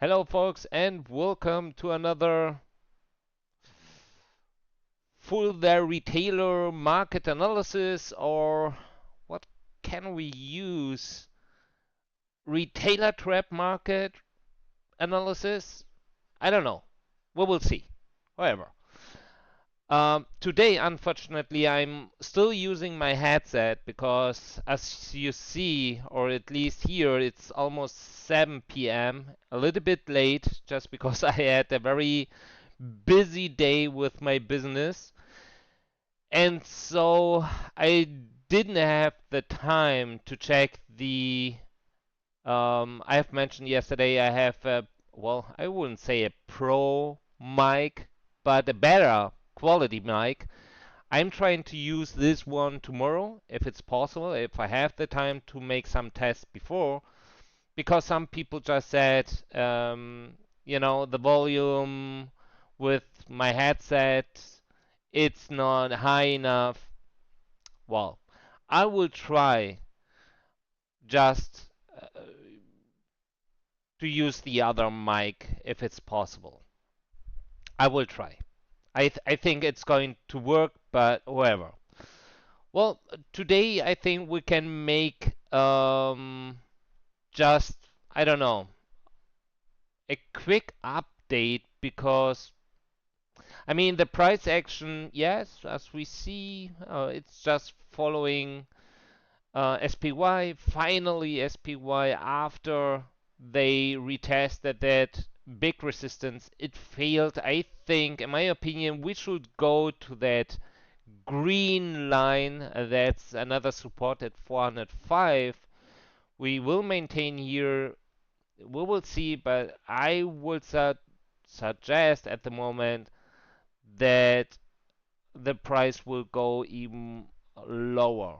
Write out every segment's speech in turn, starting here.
Hello, folks, and welcome to another full there retailer market analysis, or what can we use? Retailer trap market analysis? I don't know. We will see. However, today, unfortunately, I'm still using my headset because, as you see, or at least here, it's almost 7 p.m. A little bit late, just because I had a very busy day with my business, and so I didn't have the time to check the. I have mentioned yesterday I have a, well, I wouldn't say a pro mic, but a better quality mic. I'm trying to use this one tomorrow if it's possible, if I have the time to make some tests before, because some people just said, the volume with my headset, it's not high enough. Well, I will try just to use the other mic if it's possible. I will try. I think it's going to work, but whatever. Well, today I think we can make just, I don't know, a quick update because I mean the price action, yes, as we see, it's just following SPY. Finally, SPY, after they retested that big resistance, it failed. I think, in my opinion, we should go to that green line. That's another support at 405. We will maintain here. We will see, but I would suggest at the moment that the price will go even lower.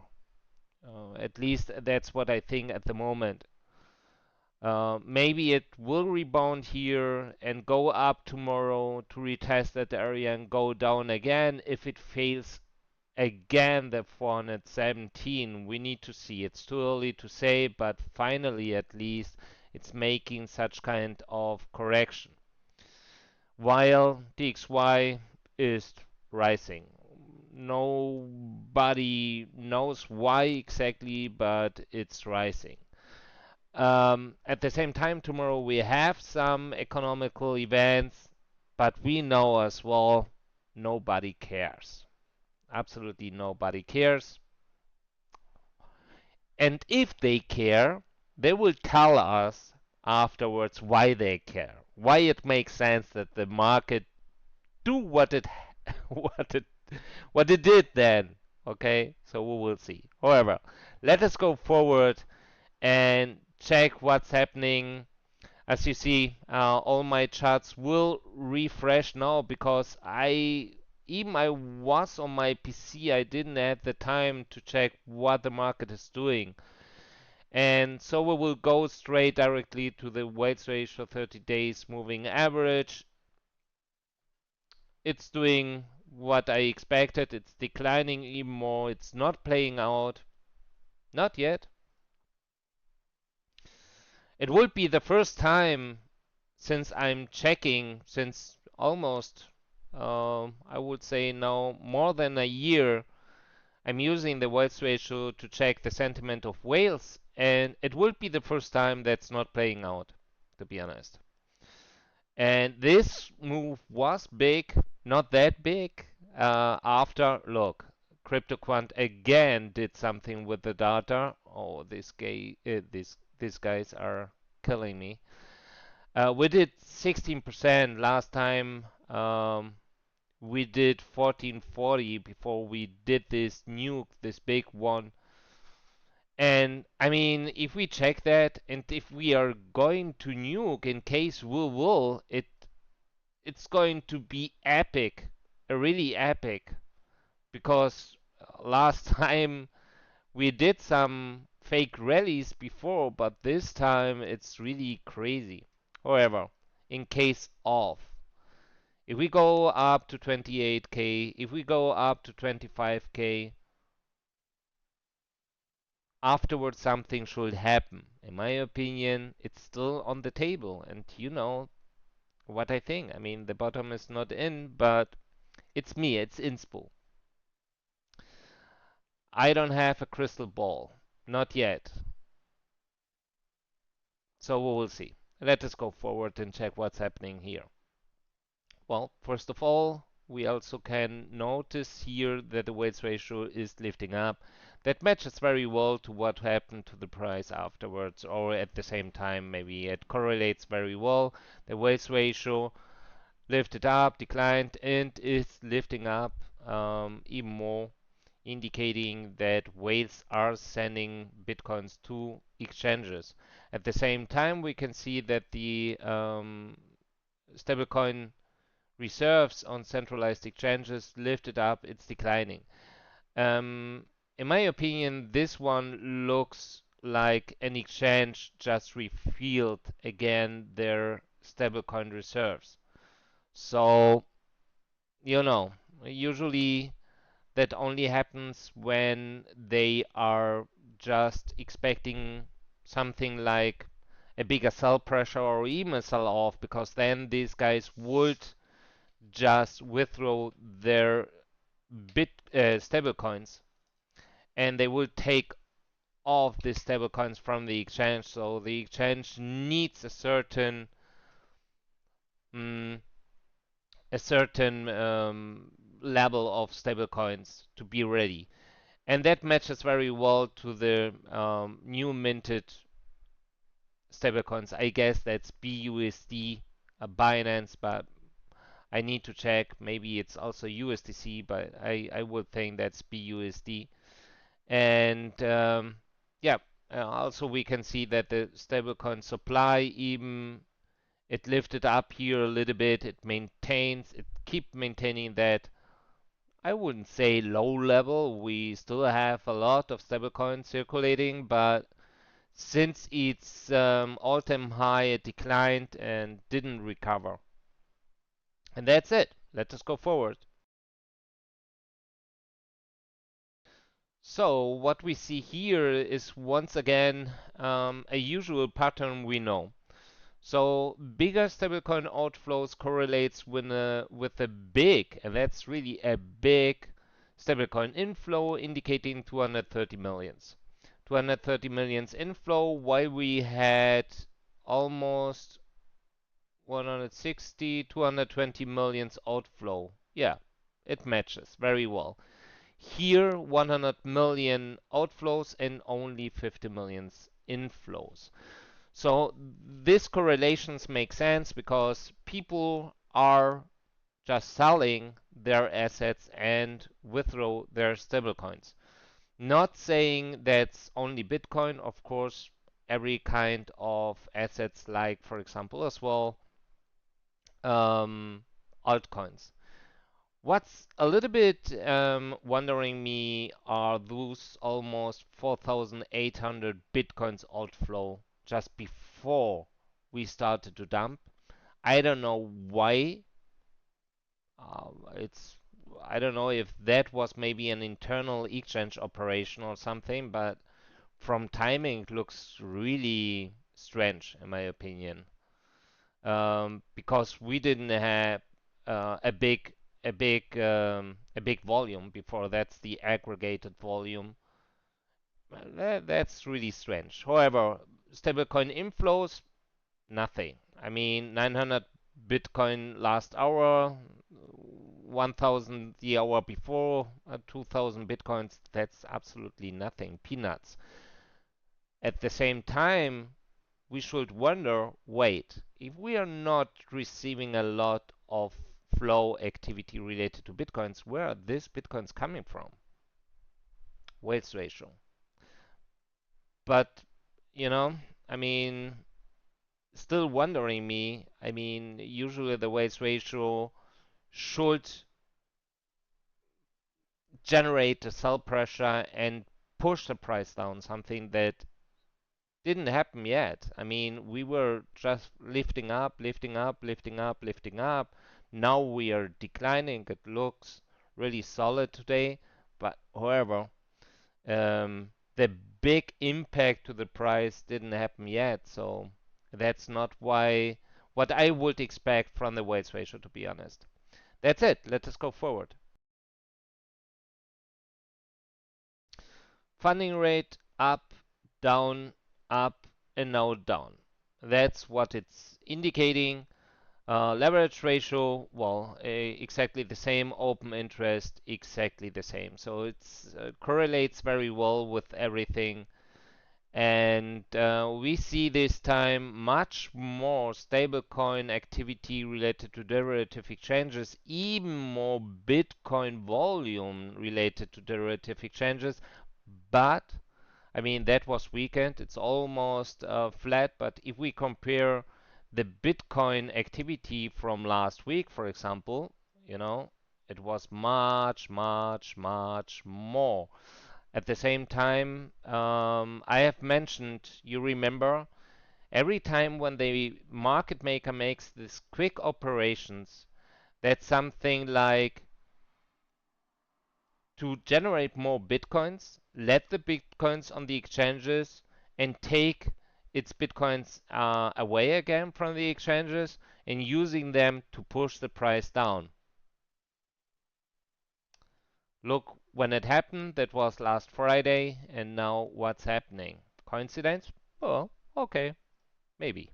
At least that's what I think at the moment. Maybe it will rebound here and go up tomorrow to retest that area and go down again. If it fails again the 417, we need to see. It's too early to say, but finally at least it's making such kind of correction. While DXY is rising. Nobody knows why exactly, but it's rising. At the same time, tomorrow we have some economical events, but we know as well nobody cares. Absolutely nobody cares. And if they care, they will tell us afterwards why they care, why it makes sense that the market do what it what it what it did then. Okay, so we will see. However, let us go forward and check what's happening. As you see, all my charts will refresh now because I was on my PC. I didn't have the time to check what the market is doing. And so we will go straight directly to the weights ratio 30 days moving average. It's doing what I expected. It's declining even more. It's not playing out. Not yet. It will be the first time since I'm checking, since almost, I would say now more than a year, I'm using the weights ratio to check the sentiment of whales, and it will be the first time that's not playing out, to be honest. And this move was big, not that big. After, look, CryptoQuant again did something with the data. Oh, these guys are killing me. We did 16% last time. We did 1440 before we did this nuke, this big one. And I mean, if we check that, and if we are going to nuke, in case we will, it's going to be epic, really epic, because last time we did some fake rallies before, but this time it's really crazy. However, in case of, if we go up to 28k, if we go up to 25k, afterwards something should happen. In my opinion, it's still on the table, and you know what I think. I mean, the bottom is not in, but it's me, it's Inspo. I don't have a crystal ball, not yet. So we will see. Let us go forward and check what's happening here. Well, first of all, we also can notice here that the weights ratio is lifting up. That matches very well to what happened to the price afterwards, or at the same time, maybe it correlates very well. The weights ratio lifted up, declined, and is lifting up even more, indicating that whales are sending bitcoins to exchanges. At the same time, we can see that the stablecoin reserves on centralized exchanges lifted up, it's declining. In my opinion, this one looks like an exchange just refilled again their stablecoin reserves. So, you know, usually that only happens when they are just expecting something like a bigger sell pressure or even a sell off, because then these guys would just withdraw their stable coins and they will take off the stable coins from the exchange. So the exchange needs mm, a certain level of stable coins to be ready. And that matches very well to the new minted stablecoins. I guess that's BUSD, Binance, but I need to check. Maybe it's also USDC, but I would think that's BUSD. And yeah, also we can see that the stablecoin supply even it lifted up here a little bit. It keep maintaining that. I wouldn't say low level. We still have a lot of stablecoins circulating, but since its all-time high, it declined and didn't recover. And that's it. Let us go forward. So what we see here is once again a usual pattern we know. So bigger stablecoin outflows correlates with a big, and that's really a big stablecoin inflow, indicating 230 millions. 230 millions inflow, while we had almost 160, 220 millions outflow. Yeah, it matches very well. Here, 100 million outflows and only 50 millions inflows. So these correlations make sense because people are just selling their assets and withdraw their stablecoins. Not saying that's only Bitcoin, of course, every kind of assets like, for example, as well, um, altcoins. What's a little bit wondering me are those almost 4,800 bitcoins outflow just before we started to dump. I don't know why. It's I don't know if that was maybe an internal exchange operation or something, but from timing it looks really strange in my opinion. Because we didn't have a big volume before. That's the aggregated volume. That's really strange. However, stablecoin inflows, nothing. I mean, 900 Bitcoin last hour, 1,000 the hour before, 2,000 Bitcoins. That's absolutely nothing. Peanuts. At the same time, we should wonder, wait, if we are not receiving a lot of flow activity related to bitcoins, where are these bitcoins coming from? Weights ratio. But, you know, I mean, still wondering me, I mean, usually the weights ratio should generate a sell pressure and push the price down, something that didn't happen yet. I mean, we were just lifting up, lifting up, lifting up, lifting up. Now we are declining. It looks really solid today. But however, um, the big impact to the price didn't happen yet. So that's not why what I would expect from the weights ratio, to be honest. That's it. Let us go forward. Funding rate up, down, up, and now down. That's what it's indicating. Leverage ratio, well, exactly the same. Open interest, exactly the same. So it correlates very well with everything. And we see this time much more stablecoin activity related to derivative exchanges, even more Bitcoin volume related to derivative exchanges. But I mean, that was weekend. It's almost flat. But if we compare the Bitcoin activity from last week, for example, you know, it was much, much, much more. At the same time, I have mentioned, you remember, every time when the market maker makes these quick operations, that's something like to generate more bitcoins, let the bitcoins on the exchanges and take its bitcoins away again from the exchanges and using them to push the price down. Look, when it happened, that was last Friday, and now what's happening? Coincidence? Oh, okay, maybe.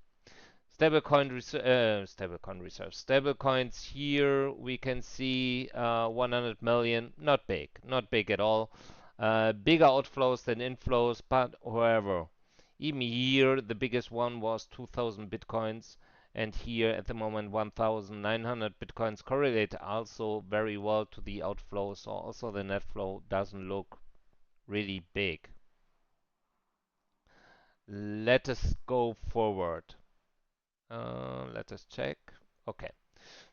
Stablecoin reserves. Stablecoins here we can see 100 million. Not big, not big at all. Bigger outflows than inflows, but however, even here the biggest one was 2,000 bitcoins, and here at the moment 1,900 bitcoins correlate also very well to the outflow. So also the net flow doesn't look really big. Let us go forward. Let us check. Okay.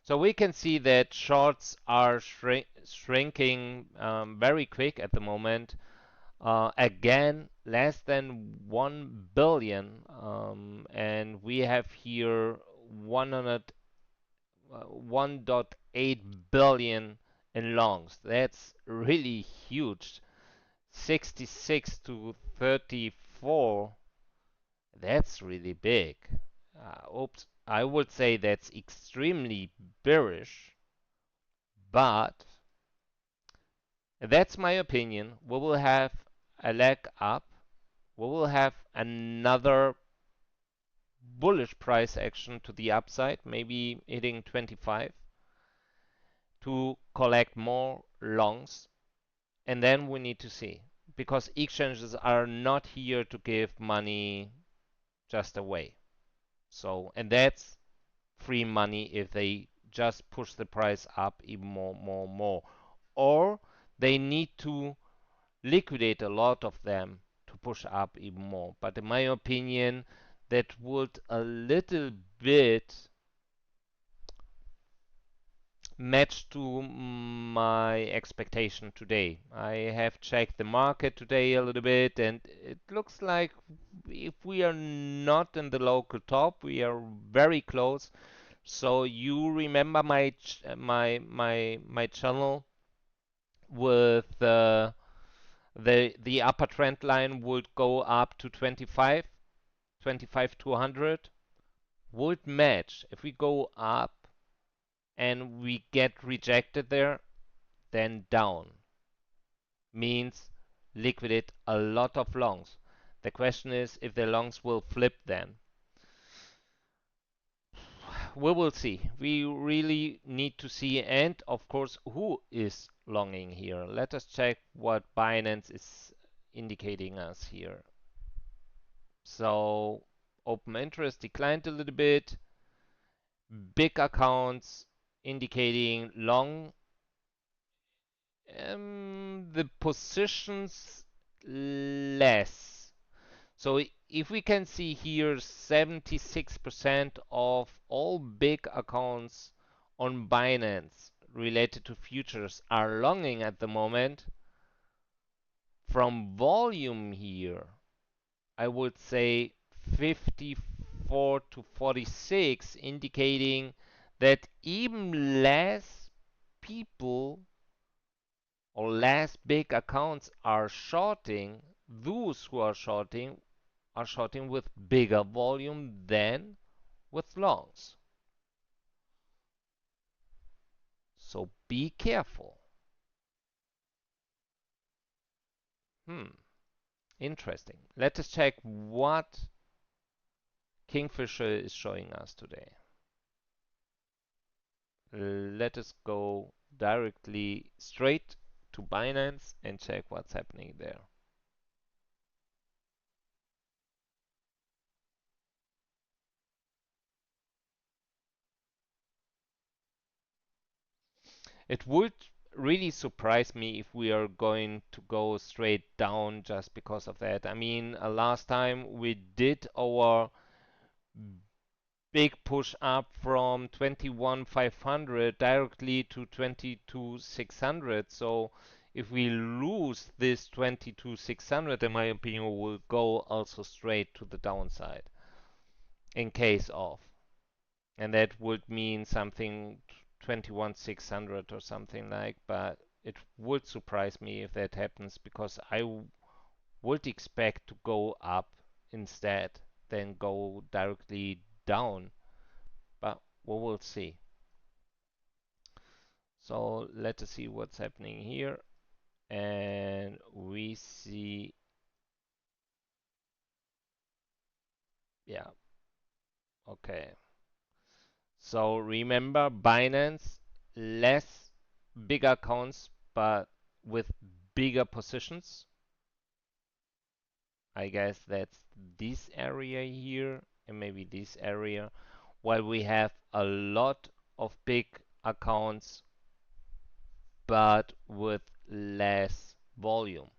So we can see that shorts are shrinking very quick at the moment. Again, less than 1 billion, and we have here 1.8 billion in longs. That's really huge. 66 to 34. That's really big. Oops, I would say that's extremely bearish, but that's my opinion. We will have a leg up. We will have another bullish price action to the upside, maybe hitting 25 to collect more longs, and then we need to see because exchanges are not here to give money just away. So, and that's free money if they just push the price up even more. Or they need to liquidate a lot of them to push up even more. But in my opinion, that would a little bit match to my expectation today. I have checked the market today a little bit, and it looks like if we are not in the local top, we are very close. So you remember my channel with the upper trend line would go up to 25, 25 to 100 would match. If we go up and we get rejected there, then down means liquidate a lot of longs. The question is if the longs will flip then. We will see. We really need to see, and of course, who is longing here. Let us check what Binance is indicating us here. So open interest declined a little bit. Big accounts indicating long. The positions less. So if we can see here 76% of all big accounts on Binance related to futures are longing at the moment, from volume here, I would say 54 to 46, indicating that even less people or less big accounts are shorting those who are shorting with bigger volume than with longs. So be careful. Hmm, interesting. Let us check what Kingfisher is showing us today. Let us go directly straight to Binance and check what's happening there. It would really surprise me if we are going to go straight down just because of that. I mean, last time we did our big push up from 21,500 directly to 22,600. So if we lose this 22,600, in my opinion, we'll go also straight to the downside in case of. And that would mean something 21,600 or something like, but it would surprise me if that happens because I would expect to go up instead than go directly down, but we will see. So let us see what's happening here. And we see, yeah, okay. So remember Binance, less big accounts, but with bigger positions. I guess that's this area here and maybe this area, while we have a lot of big accounts but with less volume.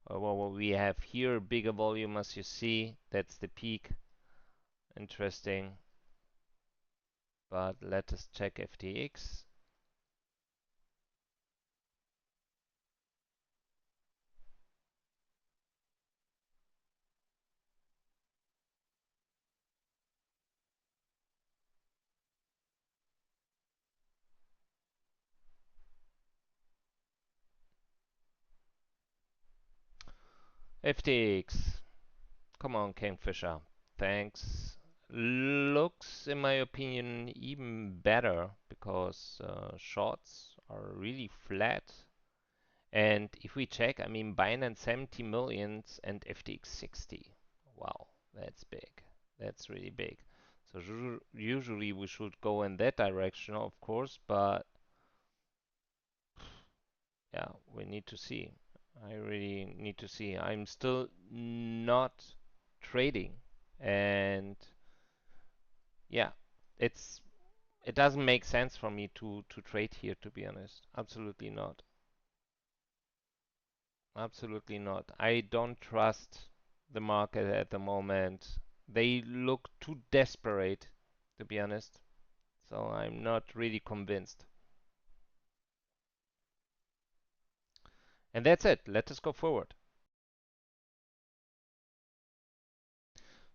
What we have here, bigger volume as you see, that's the peak. Interesting. But let us check FTX. FTX. Come on, Kingfisher. Thanks. Looks, in my opinion, even better because shorts are really flat. And if we check, I mean, Binance 70 millions and FTX 60. Wow, that's big. That's really big. So usually we should go in that direction, of course, but yeah, we need to see. I really need to see. I'm still not trading, and yeah, it's it doesn't make sense for me to trade here, to be honest. Absolutely not. Absolutely not. I don't trust the market at the moment. They look too desperate, to be honest. So I'm not really convinced. And that's it. Let us go forward.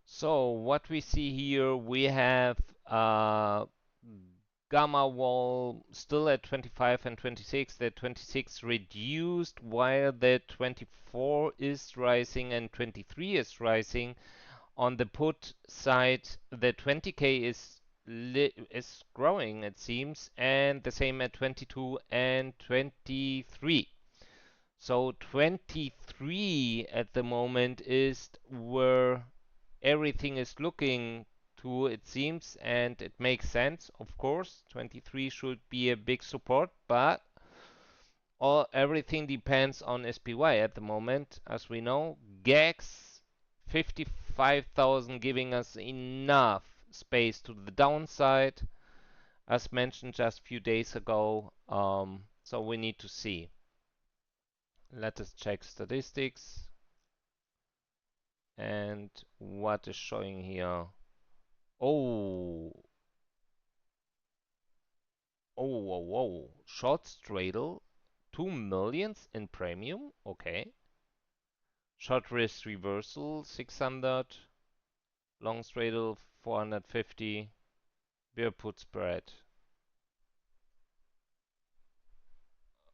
So what we see here, we have gamma wall still at 25 and 26. The 26 reduced while the 24 is rising and 23 is rising. On the put side, the 20k is growing, it seems, and the same at 22 and 23. So 23 at the moment is where everything is looking to, it seems, and it makes sense, of course. 23 should be a big support, but everything depends on SPY at the moment. As we know, GAX 55,000 giving us enough space to the downside, as mentioned just a few days ago. So we need to see. Let us check statistics and what is showing here. Oh, whoa. Short straddle, 2 millions in premium. Okay. Short risk reversal, 600. Long straddle, 450. Bear put spread.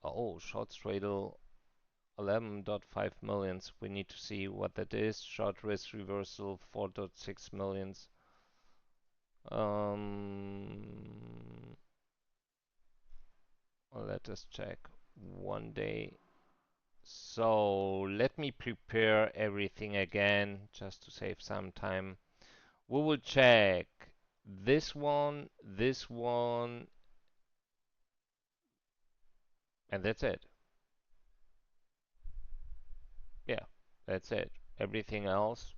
Oh, short straddle. 11.5 millions. We need to see what that is. Short risk reversal 4.6 millions. Let us check 1 day. So let me prepare everything again just to save some time. We will check this one, and that's it. Yeah, that's it. Everything else,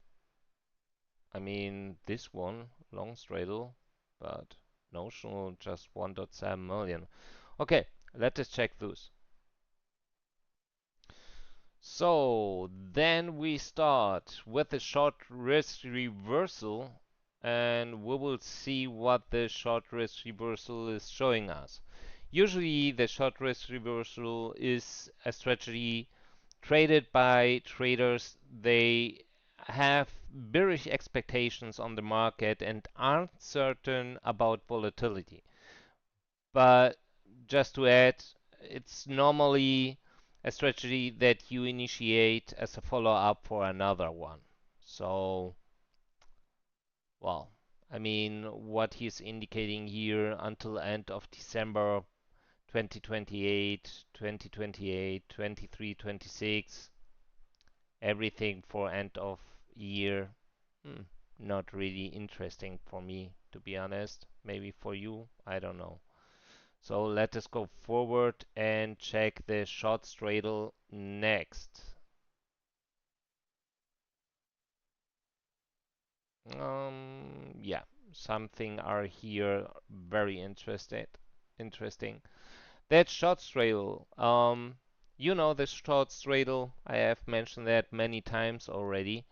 I mean, this one, long straddle, but notional just 1.7 million. Okay, let us check those. So then we start with the short risk reversal, and we will see what the short risk reversal is showing us. Usually the short risk reversal is a strategy traded by traders. They have bearish expectations on the market and aren't certain about volatility. But just to add, it's normally a strategy that you initiate as a follow-up for another one. So, well, I mean, what he's indicating here until end of December 2028, 2028, 23, 26, everything for end of year. Hmm, not really interesting for me, to be honest. Maybe for you, I don't know. So let us go forward and check the short straddle next. Yeah, something are here very interesting. That short straddle. You know the short straddle. I have mentioned that many times already.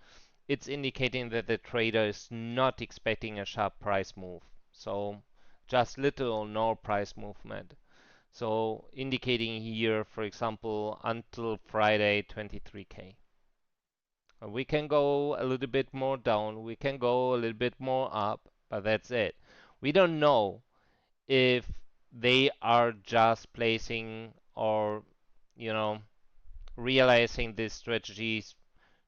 It's indicating that the trader is not expecting a sharp price move. So just little or no price movement. So indicating here, for example, until Friday 23K. We can go a little bit more down, we can go a little bit more up, but that's it. We don't know if they are just placing or, you know, realizing these strategies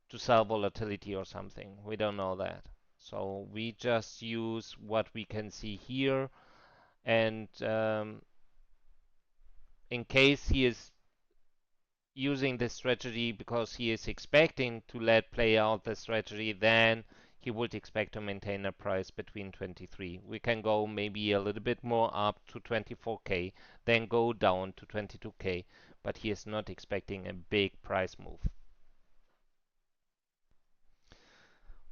to sell volatility or something. We don't know that. So we just use what we can see here, and in case he is using this strategy because he is expecting to let play out the strategy, then he would expect to maintain a price between 23. We can go maybe a little bit more up to 24K, then go down to 22K, but he is not expecting a big price move.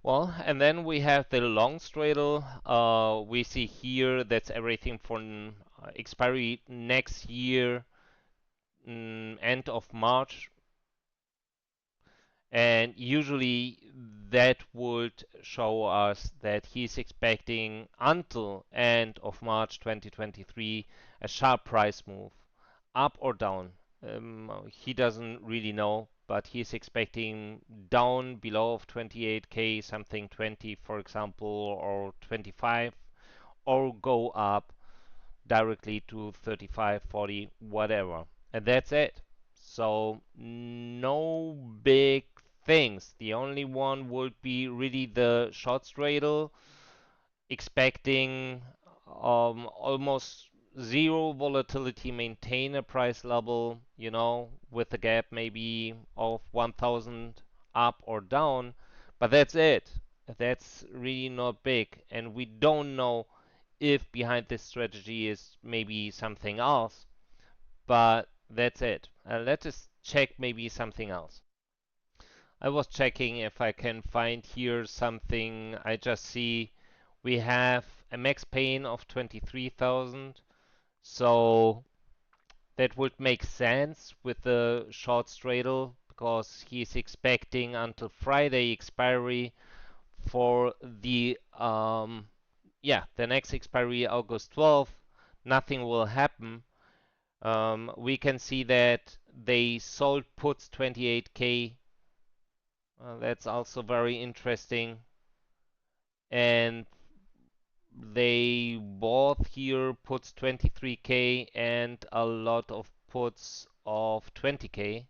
Well, and then we have the long straddle. We see here that's everything from expiry next year, end of March, and usually that would show us that he's expecting until end of March 2023 a sharp price move, up or down. He doesn't really know, but he's expecting down below of 28K, something 20, for example, or 25, or go up directly to 35, 40, whatever. And that's it. So no big things. The only one would be really the short straddle, expecting almost zero volatility, maintain a price level, you know, with a gap maybe of 1,000 up or down. But that's it. That's really not big. And we don't know if behind this strategy is maybe something else, but that's it. Let us check maybe something else. I was checking if I can find here something. I just see we have a max pain of 23,000, so that would make sense with the short straddle because he's expecting until Friday expiry for the next expiry August 12th. Nothing will happen. We can see that they sold puts 28K. That's also very interesting. And they bought here puts 23K and a lot of puts of 20K.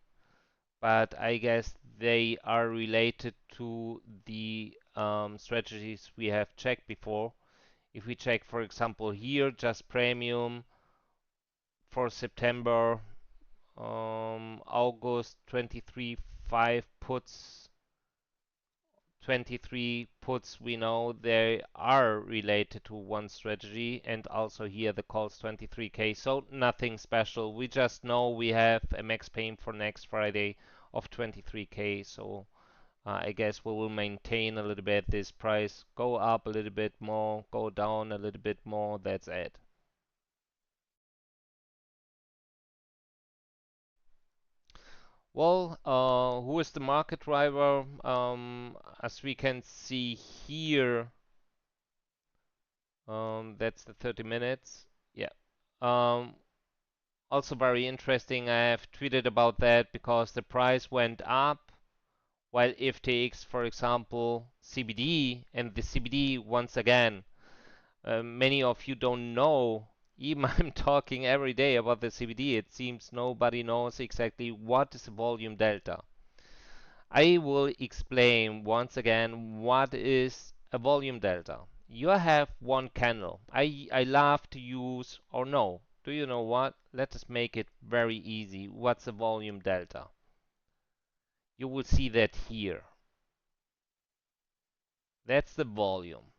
but I guess they are related to the strategies we have checked before. If we check, for example, here, just premium for September, August 23, 5 puts, 23 puts, we know they are related to one strategy, and also here the calls 23k, so nothing special. We just know we have a max pain for next Friday of 23k, so I guess we will maintain a little bit this price, go up a little bit more, go down a little bit more, that's it. Well, who is the market driver? As we can see here, that's the 30 minutes. Yeah. Um, Also very interesting. I have tweeted about that because the price went up while FTX, for example, CBD, and the CBD once again, many of you don't know. Even I'm talking every day about the CBD. It seems nobody knows exactly what is the volume delta. I will explain once again what is a volume delta. You have one candle. I love to use, or no, do you know what? Let us make it very easy. What's a volume delta? You will see that here. That's the volume.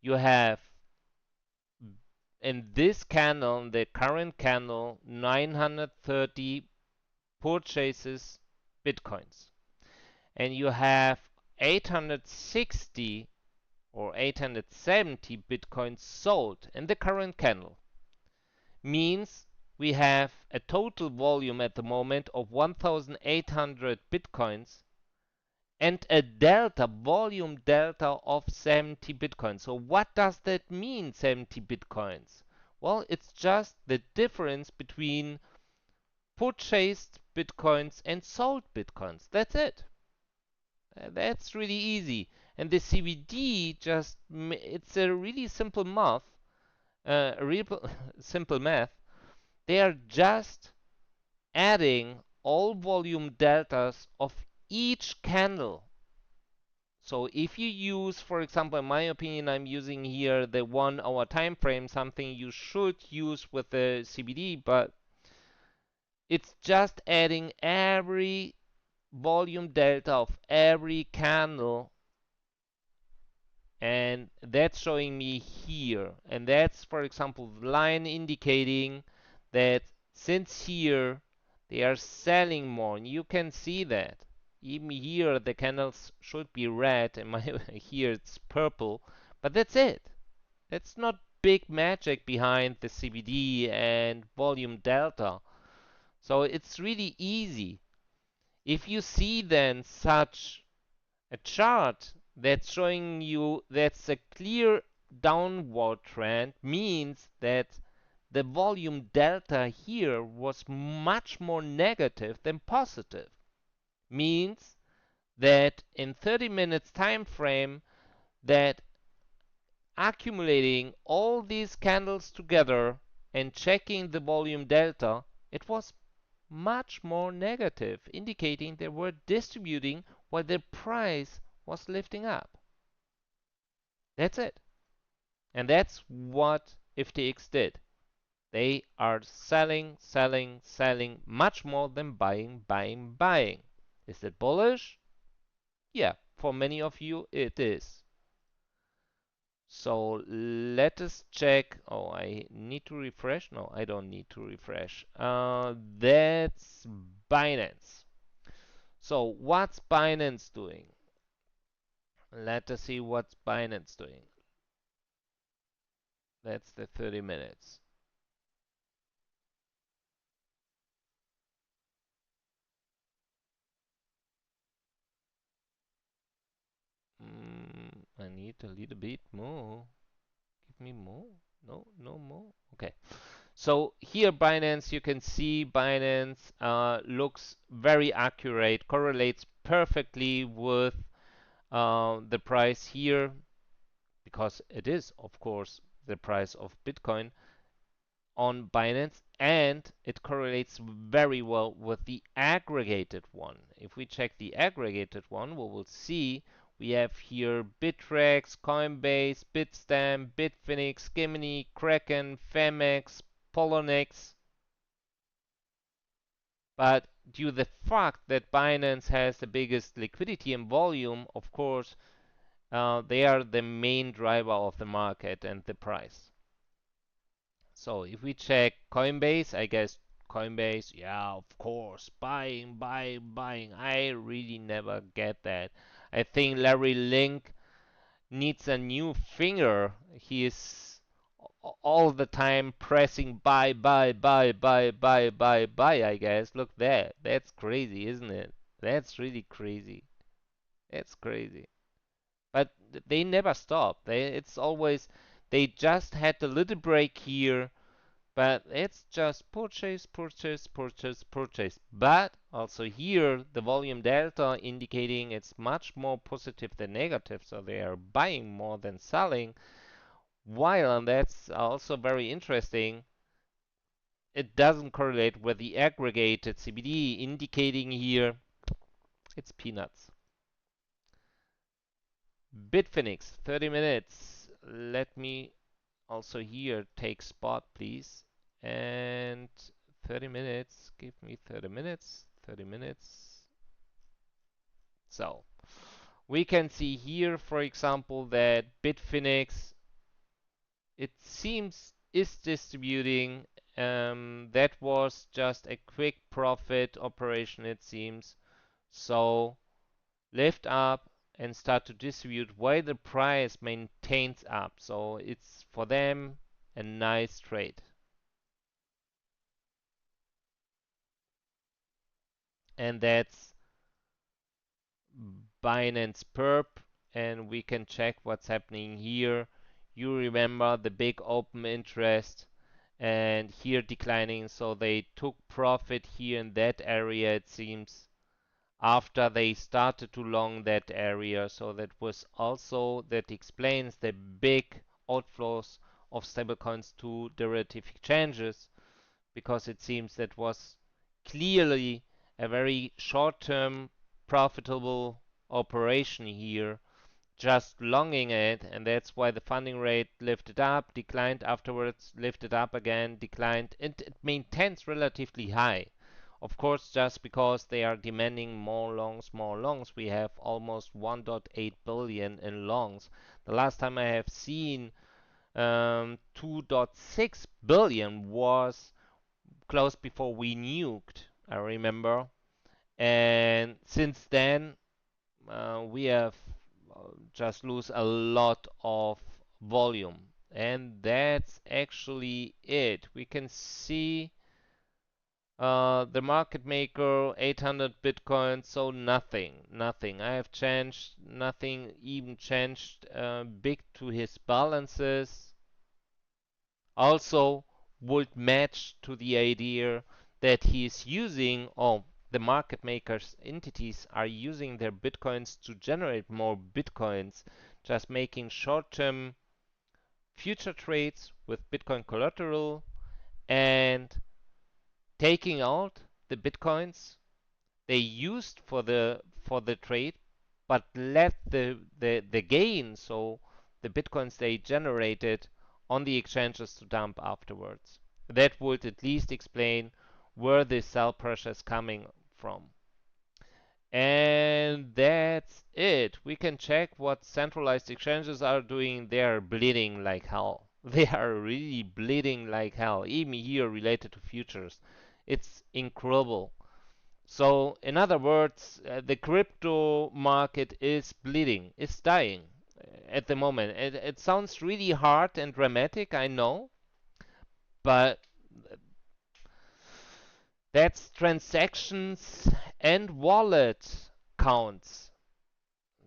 You have in this candle, the current candle, 930 purchases Bitcoins. And you have 860 or 870 Bitcoins sold in the current candle. Means we have a total volume at the moment of 1,800 Bitcoins and a delta, volume delta of 70 Bitcoins. So what does that mean, 70 Bitcoins? Well, it's just the difference between purchased Bitcoins and sold Bitcoins. That's it. That's really easy. And the CBD just, it's a really simple math, real simple math. They are just adding all volume deltas of each candle. So if you use, for example, in my opinion, I'm using here the 1 hour time frame, something you should use with the CBD, but it's just adding every volume delta of every candle, and that's showing me here. And that's, for example, the line indicating that since here they are selling more, and you can see that. Even here the candles should be red, and here it's purple, but that's it. That's not big magic behind the CBD and volume delta. So it's really easy. If you see then such a chart that's showing you that's a clear downward trend, means that the volume delta here was much more negative than positive. Means that in 30 minutes time frame, that accumulating all these candles together and checking the volume delta, it was much more negative, indicating they were distributing while the price was lifting up. That's it. And that's what FTX did. They are selling, selling, selling much more than buying, buying, buying. Is it bullish? Yeah, for many of you it is. So let us check. Oh, I need to refresh. No, I don't need to refresh. That's Binance. So what's Binance doing? Let us see what's Binance doing. That's the 30 minutes. I need a little bit more. Give me more. No, no more. Okay. So here Binance, you can see Binance looks very accurate, correlates perfectly with the price here, because it is, of course, the price of Bitcoin. on Binance, and it correlates very well with the aggregated one. If we check the aggregated one, we will see we have here Bittrex, Coinbase, Bitstamp, Bitfinex, Gemini, Kraken, Femex, Poloniex. But due to the fact that Binance has the biggest liquidity and volume, of course, they are the main driver of the market and the price. So if we check Coinbase, I guess Coinbase, yeah, of course, buying, buying, buying. I really never get that. I think Larry Link needs a new finger. He is all the time pressing buy, buy, buy, buy, buy, buy, buy, I guess. Look there. That's crazy, isn't it? That's really crazy. That's crazy. But they never stop. It's always, they just had a little break here, but it's just purchase, purchase, purchase, purchase. But also here, the volume delta indicating it's much more positive than negative, so they are buying more than selling. While, and that's also very interesting, it doesn't correlate with the aggregated CBD, indicating here it's peanuts. Bitfinex, 30 minutes. Let me also here take spot, please. And 30 minutes, give me 30 minutes, 30 minutes. So we can see here, for example, that Bitfinex, it seems, is distributing. That was just a quick profit operation, it seems. So lift up and start to distribute while the price maintains up. So it's for them a nice trade. And that's Binance Perp, and we can check what's happening here. You remember the big open interest and here declining, so they took profit here in that area, it seems, after they started to long that area. So that explains the big outflows of stablecoins to derivative exchanges, because it seems that was clearly a very short-term profitable operation here, just longing it, and that's why the funding rate lifted up, declined afterwards, lifted up again, declined, and it maintains relatively high. Of course, just because they are demanding more longs, more longs. We have almost 1.8 billion in longs. The last time I have seen 2.6 billion was close before we nuked, I remember. And since then, we have just lose a lot of volume. And that's actually it. We can see the market maker 800 Bitcoin, so nothing. I have changed nothing, even changed big to his balances. Also would match to the idea that he's using, or the market makers entities are using their bitcoins to generate more bitcoins, just making short-term future trades with bitcoin collateral and taking out the bitcoins they used for the trade, but let the gain, so the bitcoins they generated on the exchanges, to dump afterwards. That would at least explain where the sell pressure is coming from. And that's it. We can check what centralized exchanges are doing. They are bleeding like hell. They are really bleeding like hell, even here related to futures. It's incredible. So, in other words, the crypto market is bleeding, is dying at the moment. It sounds really hard and dramatic, I know, but that's transactions and wallet counts.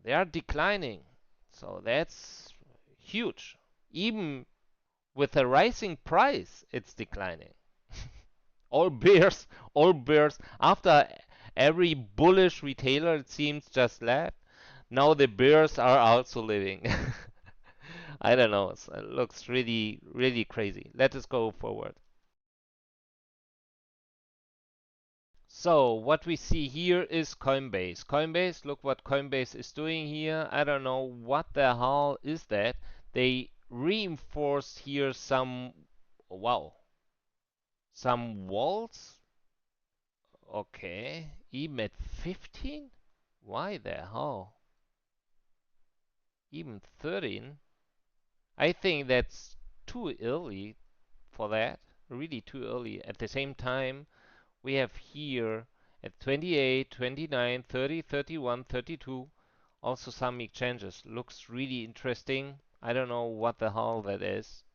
They are declining. So that's huge. Even with a rising price, it's declining. All bears. After every bullish retailer, it seems, just left, now the bears are also living. I don't know. It looks really, really crazy. Let us go forward. So what we see here is Coinbase. Coinbase, look what Coinbase is doing here. I don't know what the hell is that. They reinforced here some, wow, some walls. Okay, even at 15? Why the hell? Even 13? I think that's too early for that. Really too early. At the same time, we have here at 28, 29, 30, 31, 32 also some exchanges. Looks really interesting. I don't know what the hell that is.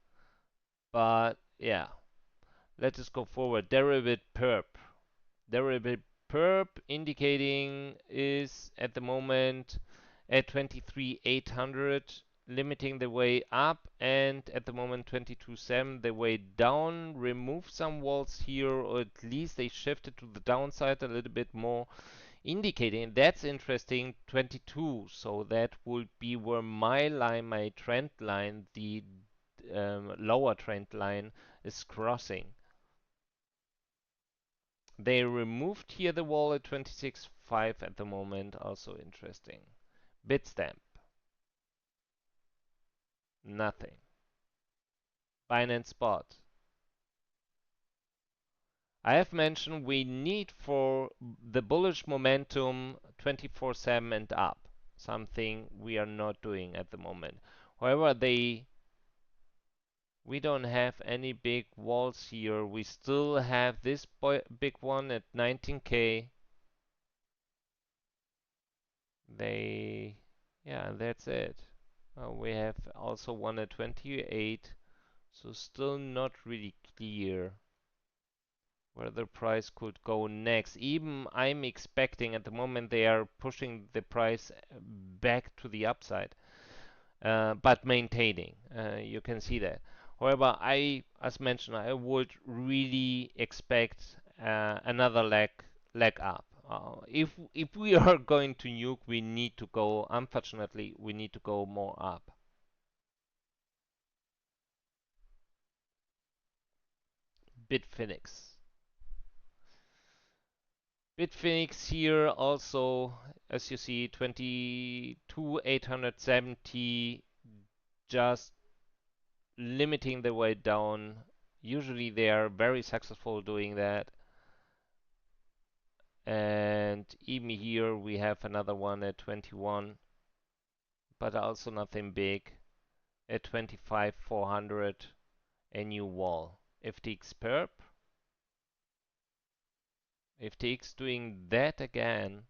But yeah, let us go forward. Derivative perp. Derivative perp indicating is at the moment at 23,800, limiting the way up, and at the moment 22,700 the way down. Remove some walls here, or at least they shifted to the downside a little bit more, indicating that's interesting 22. So that would be where my line, my trend line, the lower trend line is crossing. They removed here the wall at 26.5 at the moment, also interesting. Bitstamp, nothing. Binance Spot. I have mentioned we need for the bullish momentum 24/7 and up, something we are not doing at the moment. However, we don't have any big walls here. We still have this big one at 19K. They, yeah, that's it. We have also one at 28, so still not really clear where the price could go next. Even I'm expecting at the moment they are pushing the price back to the upside, but maintaining. You can see that. However, as mentioned, I would really expect another leg up. If we are going to nuke, we need to go. Unfortunately, we need to go more up. Bitfinex. Bitfinex here also, as you see, 22,870, just limiting the way down. Usually they are very successful doing that. And even here we have another one at 21, but also nothing big. At 25,400, a new wall. FTX perp. FTX doing that again.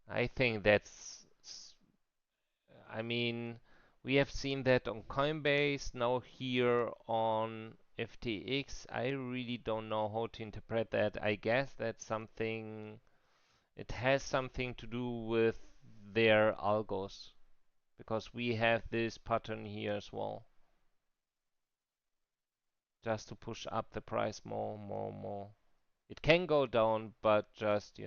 I think that's, I mean, we have seen that on Coinbase, now here on FTX. I really don't know how to interpret that. I guess that's something, it has something to do with their algos, because we have this pattern here as well, just to push up the price more, more, more. It can go down, but just,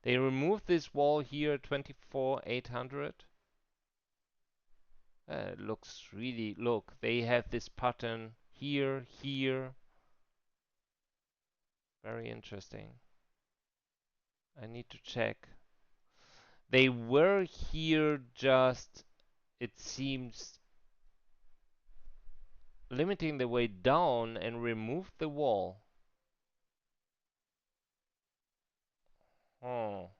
they removed this wall here, 24,800. Looks really, look, they have this pattern here, here. Very interesting. I need to check. They were here just, it seems, limiting the way down and removed the wall. Oh,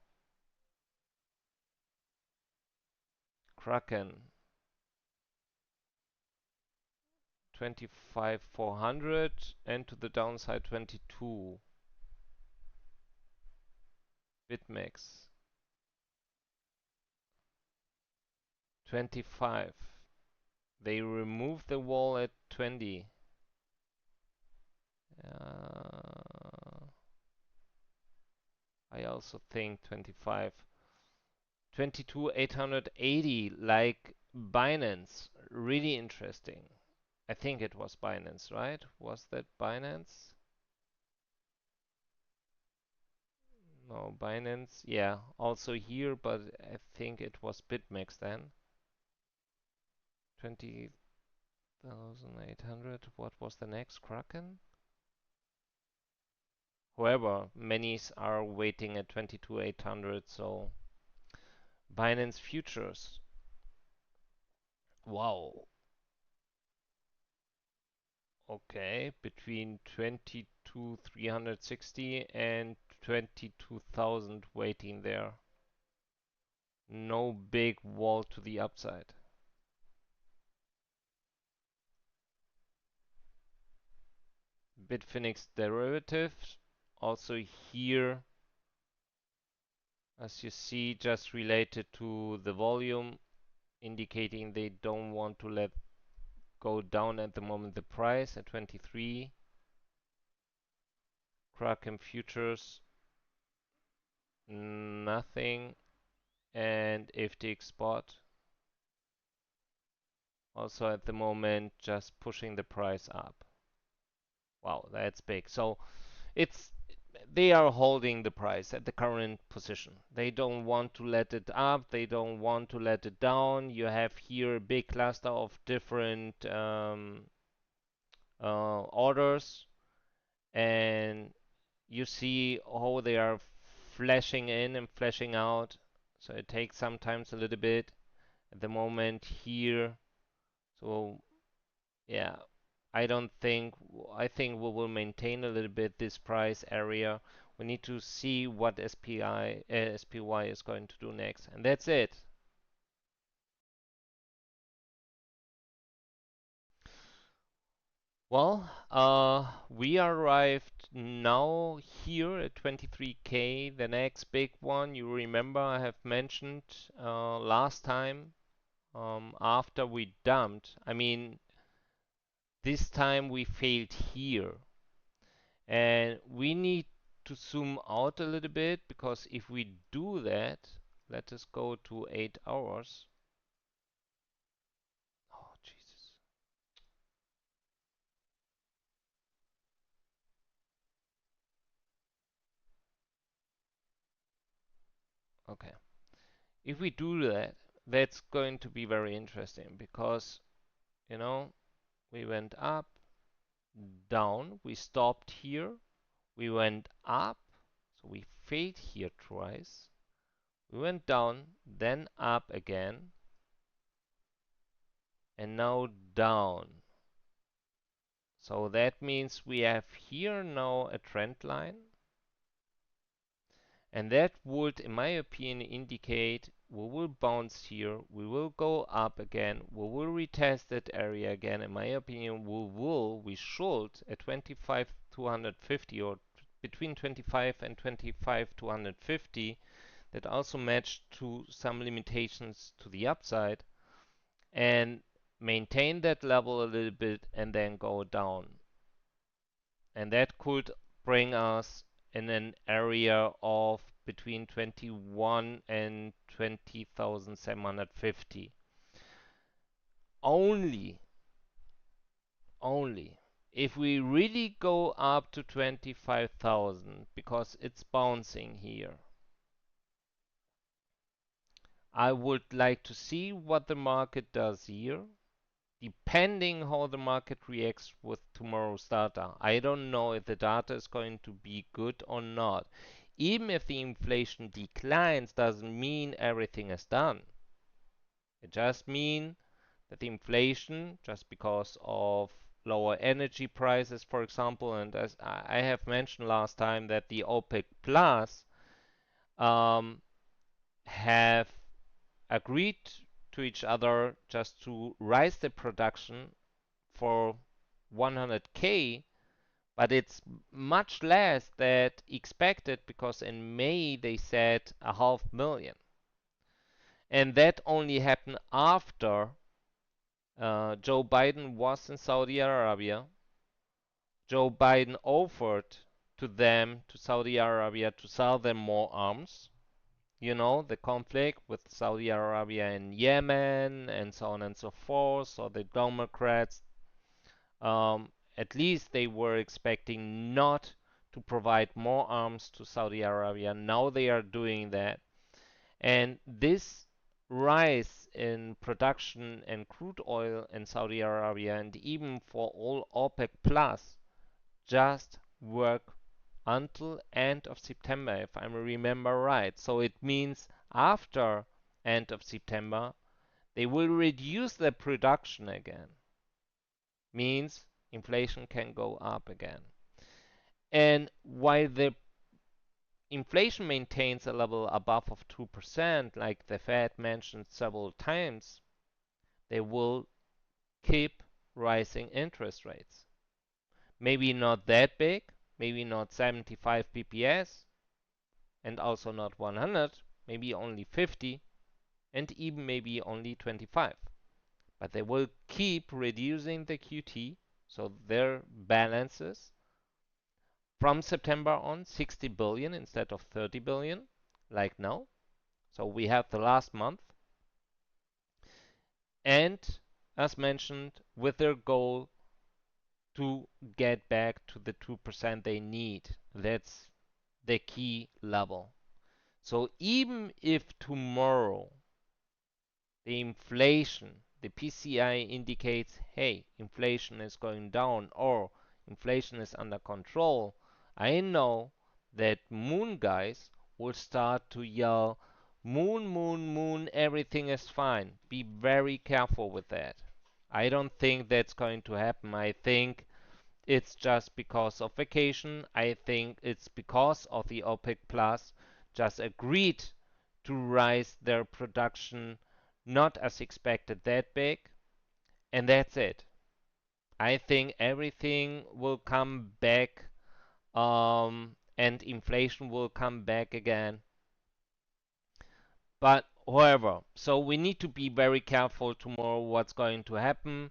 Kraken. 25,400 and to the downside 22. Bitmax 25. They removed the wall at 20. I also think 25. 22,880 like Binance. Really interesting. I think it was Binance, right? Was that Binance? No, Binance. Yeah, also here, but I think it was BitMEX then. 20,800. What was the next? Kraken? However, many are waiting at 22,800. So Binance futures, wow. Okay, between 22,360 and 22,000 waiting there. No big wall to the upside. Bitfinex derivatives, also here, as you see, just related to the volume, indicating they don't want to let go down at the moment the price at 23. Kraken futures, nothing. And FTX spot, also at the moment just pushing the price up. Wow, that's big. So it's they are holding the price at the current position. They don't want to let it up. They don't want to let it down. You have here a big cluster of different orders, and you see how they are flashing in and flashing out. So it takes sometimes a little bit. At the moment here, so yeah, I don't think I think we will maintain a little bit this price area. We need to see what SPY is going to do next, and that's it. Well, we arrived now here at 23K. The next big one, you remember I have mentioned last time, after we dumped. I mean, this time we failed here. And we need to zoom out a little bit, because if we do that, let us go to 8 hours. Oh, Jesus. Okay. If we do that, that's going to be very interesting, because, you know, we went up, down, we stopped here, we went up, so we failed here twice. We went down, then up again, and now down. So that means we have here now a trend line, and that would, in my opinion, indicate we will bounce here, we will go up again, we will retest that area again. In my opinion, we should at 25,250, or between 25 and 25,250, that also matched to some limitations to the upside, and maintain that level a little bit and then go down. And that could bring us in an area of between 21 and 20,750. Only, only if we really go up to 25,000, because it's bouncing here. I would like to see what the market does here, depending how the market reacts with tomorrow's data. I don't know if the data is going to be good or not. Even if the inflation declines, doesn't mean everything is done. It just means that the inflation, just because of lower energy prices, for example, and as I have mentioned last time, that the OPEC Plus um, have agreed to each other just to rise the production for 100K, but it's much less than expected, because in May they said 500,000. And that only happened after Joe Biden was in Saudi Arabia. Joe Biden offered to them, to Saudi Arabia, to sell them more arms. You know, the conflict with Saudi Arabia and Yemen and so on and so forth. So the Democrats, at least they were expecting not to provide more arms to Saudi Arabia. Now they are doing that. And this rise in production and crude oil in Saudi Arabia, and even for all OPEC Plus, just work until end of September, if I remember right. So it means after end of September, they will reduce their production again. Means inflation can go up again. And while the inflation maintains a level above of 2%, like the Fed mentioned several times, they will keep rising interest rates. Maybe not that big, maybe not 75 bps, and also not 100, maybe only 50, and even maybe only 25. But they will keep reducing the QT, so their balances from September on 60 billion instead of 30 billion, like now. So we have the last month. And as mentioned, with their goal to get back to the 2% they need. That's the key level. So even if tomorrow the inflation, the PCI indicates, hey, inflation is going down or inflation is under control, I know that moon guys will start to yell, moon, moon, moon, everything is fine. Be very careful with that. I don't think that's going to happen. I think it's just because of vacation. I think it's because of the OPEC Plus just agreed to rise their production not as expected that big, and that's it. I think everything will come back, and inflation will come back again. But however, so we need to be very careful tomorrow what's going to happen.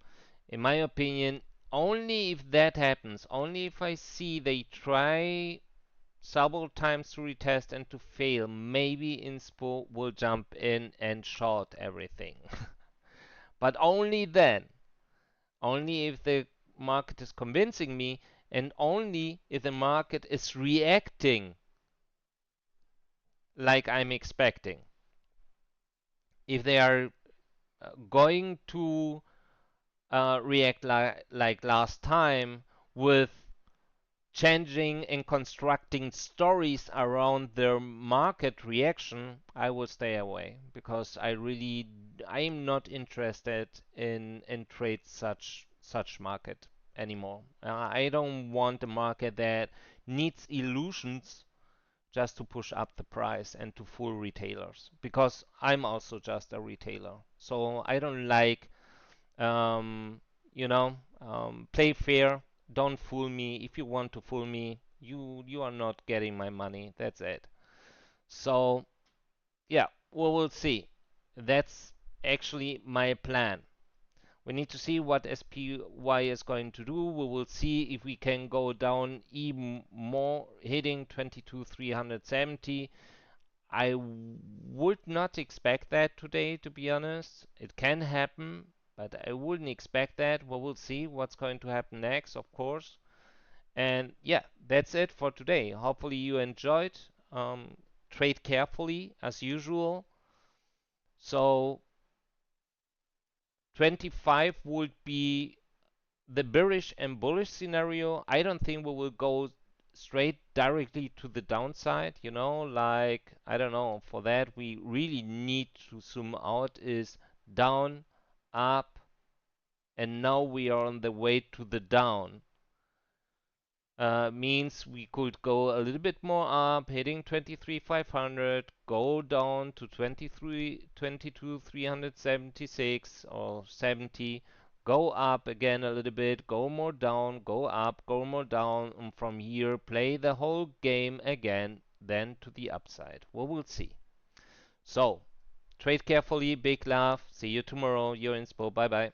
In my opinion, only if that happens, only if I see they try several times to retest and to fail, maybe Inspo will jump in and short everything. But only then, only if the market is convincing me, and only if the market is reacting like I'm expecting. If they are going to react like last time with changing and constructing stories around their market reaction, I will stay away because I'm not interested in trade such market anymore. I don't want a market that needs illusions just to push up the price and to fool retailers because I'm also just a retailer. So I don't like um, play fair. Don't fool me. If you want to fool me, you are not getting my money. That's it. So yeah, we will see. That's actually my plan. We need to see what SPY is going to do. We will see if we can go down even more, hitting 22,370. I would not expect that today, to be honest. It can happen, but I wouldn't expect that. We will see what's going to happen next, of course. And yeah, that's it for today. Hopefully you enjoyed. Trade carefully as usual. So 25 would be the bearish and bullish scenario. I don't think we will go straight directly to the downside, like I don't know. For that we really need to zoom out is down, up, and now we are on the way to the down. Means we could go a little bit more up, hitting 23,500, go down to 22,376 or 70, go up again a little bit, go more down, go up, go more down, and from here play the whole game again, then to the upside. We will see. So, trade carefully, big love, see you tomorrow, your Inspo, bye bye.